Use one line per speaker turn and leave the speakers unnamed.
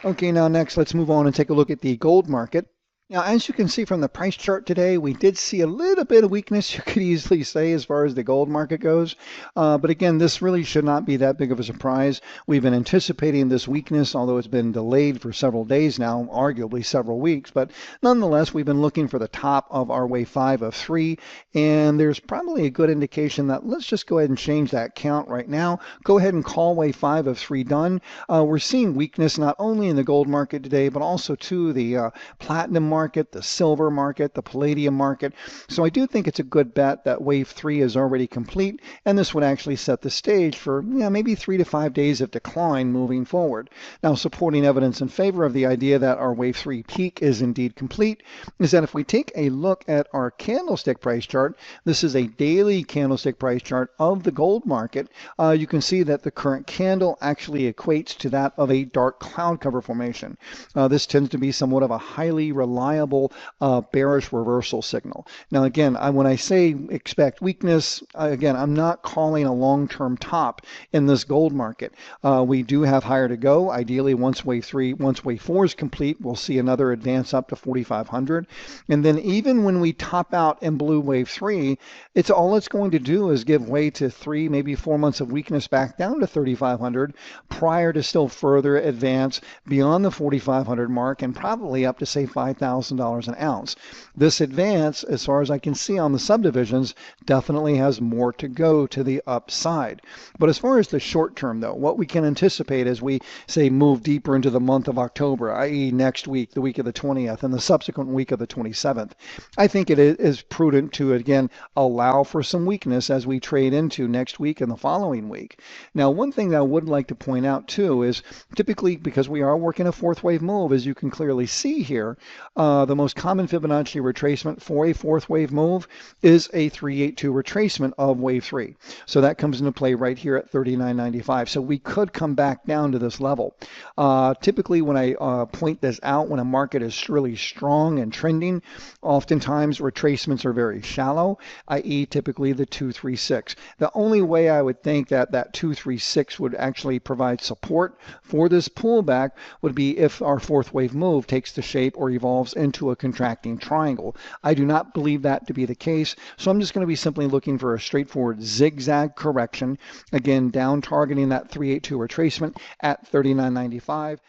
Okay, now next let's move on and take a look at the gold market. Now, as you can see from the price chart today, we did see a little bit of weakness, you could easily say, as far as the gold market goes. But again, this really should not be that big of a surprise. We've been anticipating this weakness, although it's been delayed for several days now, arguably several weeks. But nonetheless, we've been looking for the top of our wave 5 of 3, and there's probably a good indication that let's just go ahead and change that count right now. Go ahead and call wave 5 of 3 done. We're seeing weakness not only in the gold market today, but also to the platinum market, the silver market, the palladium market. So I do think it's a good bet that wave 3 is already complete, and this would actually set the stage for maybe 3 to 5 days of decline moving forward. Now, supporting evidence in favor of the idea that our wave 3 peak is indeed complete is that if we take a look at our candlestick price chart, this is a daily candlestick price chart of the gold market. You can see that the current candle actually equates to that of a dark cloud cover formation. This tends to be somewhat of a highly reliable bearish reversal signal. Now, again, when I say expect weakness, again, I'm not calling a long-term top in this gold market. We do have higher to go. Ideally, once wave 4 is complete, we'll see another advance up to 4,500. And then even when we top out in blue wave 3, it's going to do is give way to 3, maybe 4 months of weakness back down to 3,500 prior to still further advance beyond the 4,500 mark and probably up to say $5,000 an ounce. This advance, as far as I can see on the subdivisions, definitely has more to go to the upside. But as far as the short term, though, what we can anticipate as we say move deeper into the month of October, i.e. next week, the week of the 20th, and the subsequent week of the 27th, I think it is prudent to, again, allow for some weakness as we trade into next week and the following week. Now, one thing that I would like to point out, too, is typically because we are working a fourth wave move, as you can clearly see here, the most common Fibonacci retracement for a fourth wave move is a 382 retracement of wave 3. So that comes into play right here at 39.95. So we could come back down to this level. Typically, when I point this out, when a market is really strong and trending, oftentimes retracements are very shallow, i.e. typically the 236. The only way I would think that 236 would actually provide support for this pullback would be if our fourth wave move takes the shape or evolves into a contracting triangle. I do not believe that to be the case, so I'm just going to be simply looking for a straightforward zigzag correction, again down targeting that 382 retracement at 39.95.